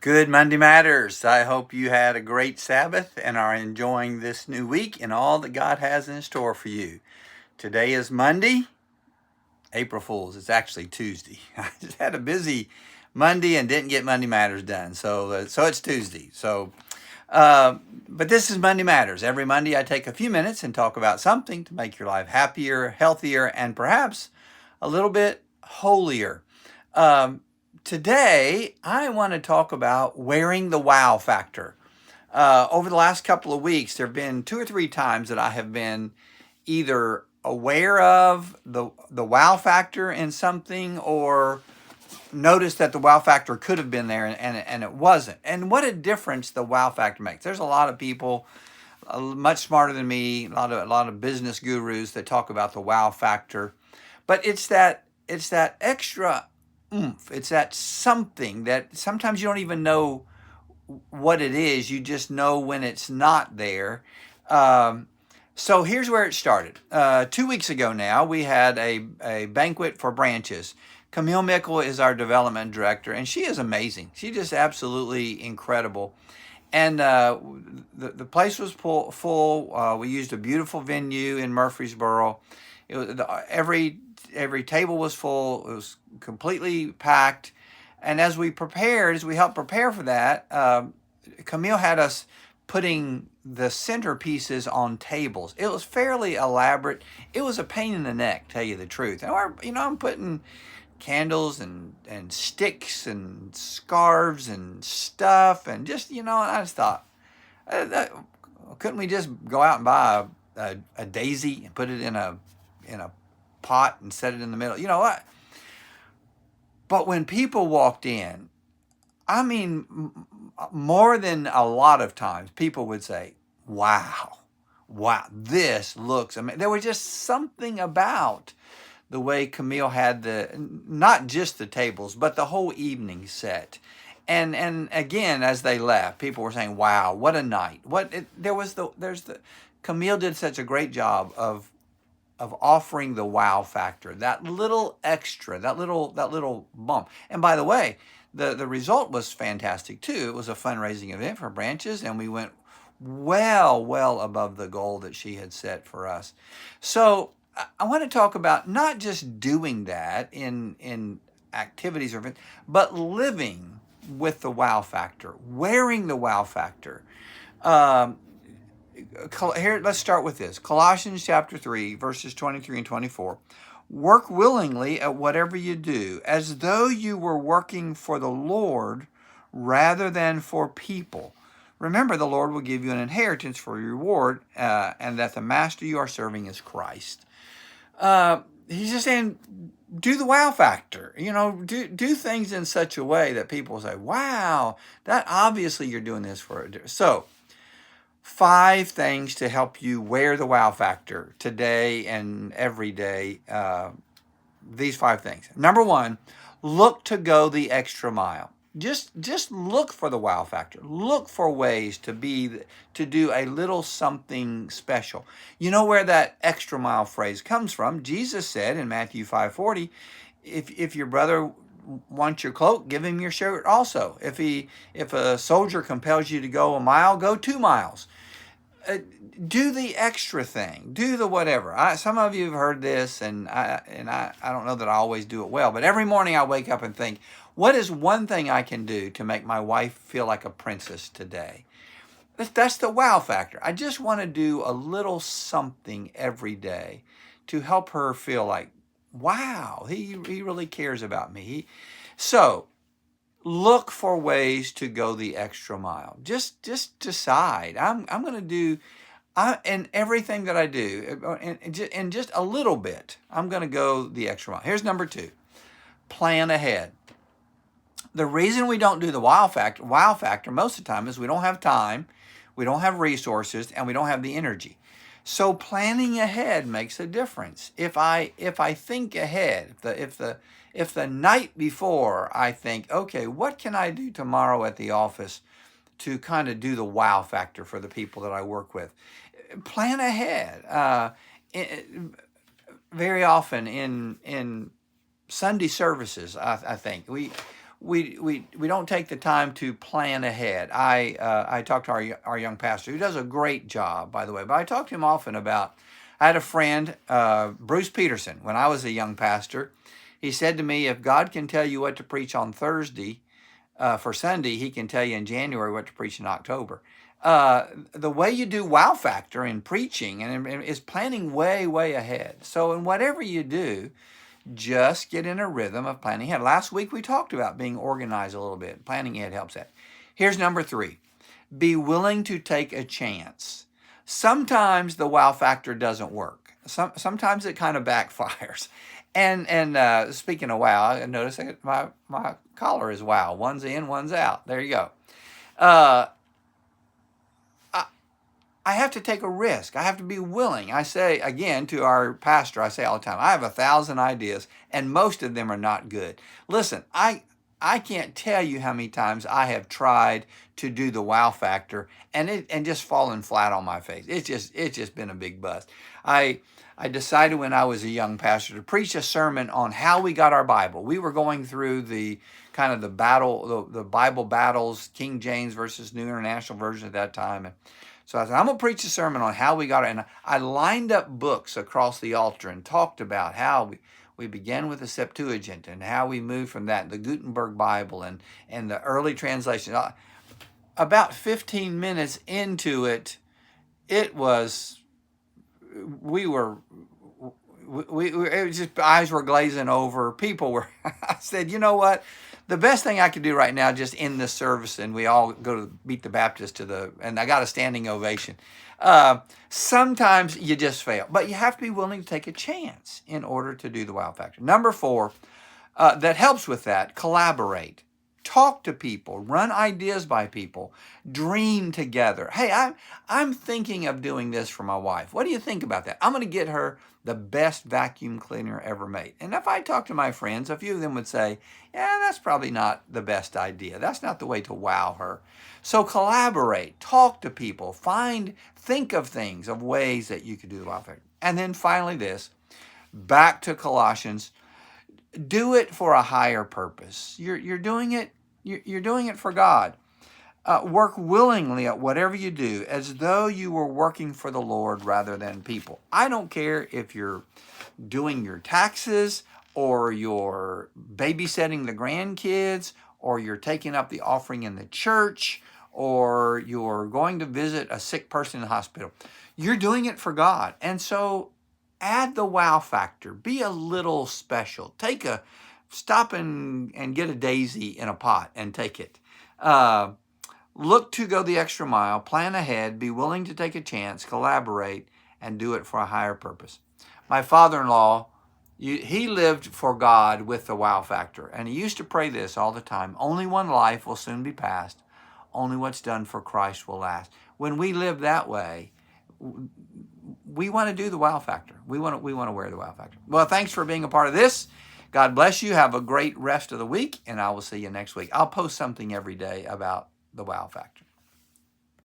Good Monday Matters. I hope you had a great Sabbath and are enjoying this new week and all that God has in store for you. Today is Monday, April Fool's. It's actually Tuesday. I just had a busy Monday and didn't get Monday Matters done. So it's Tuesday. But this is Monday Matters. Every Monday I take a few minutes and talk about something to make your life happier, healthier, and perhaps a little bit holier. Um, Today, I want to talk about wearing the wow factor. Over the last couple of weeks, there have been two or three times that I have been either aware of the wow factor in something or noticed that the wow factor could have been there and it wasn't. And what a difference the wow factor makes. There's a lot of people much smarter than me, a lot of business gurus that talk about the wow factor, but it's that extra oomph. It's that something that sometimes you don't even know what it is. You just know when it's not there. Um, so here's where it started. 2 weeks ago now, we had a banquet for branches. Camille Mickle is our development director, and she is amazing. She just absolutely incredible. And the place was full. We used a beautiful venue in Murfreesboro. Every table was full. It was completely packed. And as we helped prepare for that, Camille had us putting the centerpieces on tables. It was fairly elaborate. It was a pain in the neck, tell you the truth. And I'm putting candles and sticks and scarves and stuff and and I just thought, couldn't we just go out and buy a daisy and put it in a pot and set it in the middle? You know what? But when people walked in, I mean, more than a lot of times, people would say, "Wow, wow, this looks amazing." There was just something about the way Camille had not just the tables, but the whole evening set. And again, as they left, people were saying, "Wow, what a night!" Camille did such a great job of offering the wow factor, that little extra, that little bump. And by the way, the result was fantastic too. It was a fundraising event for branches, and we went well above the goal that she had set for us. So I want to talk about not just doing that in activities or events, but living with the wow factor, wearing the wow factor. Um, Here, let's start with this. Colossians chapter 3, verses 23 and 24. Work willingly at whatever you do, as though you were working for the Lord rather than for people. Remember, the Lord will give you an inheritance for your reward, and that the master you are serving is Christ. He's just saying, do the wow factor. Do things in such a way that people say, wow, that obviously you're doing this for a. So, 5 things to help you wear the wow factor today and every day. These 5 things. Number 1, look to go the extra mile. Just look for the wow factor. Look for ways to do a little something special. You know where that extra mile phrase comes from? Jesus said in Matthew 5:40, if your brother wants your cloak, give him your shirt also. If a soldier compels you to go a mile, go 2 miles. uh, do the extra thing, do the whatever. Some of you have heard this, and I don't know that I always do it well, but every morning I wake up and think, what is one thing I can do to make my wife feel like a princess today? That's the wow factor. I just want to do a little something every day to help her feel like, wow, he really cares about me. So look for ways to go the extra mile. Just decide. I'm going to do and everything that I do, and just a little bit, I'm going to go the extra mile. Here's number 2: plan ahead. The reason we don't do the wow factor most of the time is we don't have time, we don't have resources, and we don't have the energy. So planning ahead makes a difference. If I think ahead, if the night before I think, okay, what can I do tomorrow at the office to kind of do the wow factor for the people that I work with? Plan ahead. Very often in Sunday services, I think we don't take the time to plan ahead. I talked to our young pastor, who does a great job, by the way, but I talk to him often about. I had a friend, Bruce Peterson, when I was a young pastor. He said to me, if God can tell you what to preach on Thursday for Sunday, he can tell you in January what to preach in October. The way you do wow factor in preaching and is planning way ahead. So in whatever you do, just get in a rhythm of planning ahead. Last week we talked about being organized a little bit. Planning ahead helps that. Here's number 3. Be willing to take a chance. Sometimes the wow factor doesn't work. Sometimes it kind of backfires. And speaking of wow, I noticed my collar is wow. One's in, one's out. There you go. I have to take a risk. I have to be willing. I say, again, to our pastor, I say all the time, I have 1,000 ideas, and most of them are not good. Listen, I can't tell you how many times I have tried to do the wow factor and just fallen flat on my face. It's just been a big bust. I decided when I was a young pastor to preach a sermon on how we got our Bible. We were going through the kind of the Bible battles, King James versus New International Version at that time. And so I said, I'm going to preach a sermon on how we got it. And I lined up books across the altar and talked about how we began with the Septuagint and how we moved from that, the Gutenberg Bible and the early translation. About 15 minutes into it, it was just eyes were glazing over. People were, I said, you know what? The best thing I could do right now, just end this service and we all go to Beat the Baptist and I got a standing ovation. Sometimes you just fail, but you have to be willing to take a chance in order to do the wow factor. Number 4, that helps with that, collaborate. Talk to people, run ideas by people, dream together. Hey, I'm thinking of doing this for my wife. What do you think about that? I'm going to get her the best vacuum cleaner ever made. And if I talk to my friends, a few of them would say, yeah, that's probably not the best idea. That's not the way to wow her. So collaborate, talk to people, think of things, of ways that you could do the wow factor. And then finally this, back to Colossians, do it for a higher purpose. You're doing it for God. Work willingly at whatever you do as though you were working for the Lord rather than people. I don't care if you're doing your taxes or you're babysitting the grandkids or you're taking up the offering in the church or you're going to visit a sick person in the hospital. You're doing it for God. And so add the wow factor. Be a little special. Stop and get a daisy in a pot and take it. Look to go the extra mile, plan ahead, be willing to take a chance, collaborate, and do it for a higher purpose. My father-in-law, he lived for God with the wow factor, and he used to pray this all the time. Only one life will soon be passed. Only what's done for Christ will last. When we live that way, we want to do the wow factor. We want to wear the wow factor. Well, thanks for being a part of this. God bless you. Have a great rest of the week, and I will see you next week. I'll post something every day about the wow factor.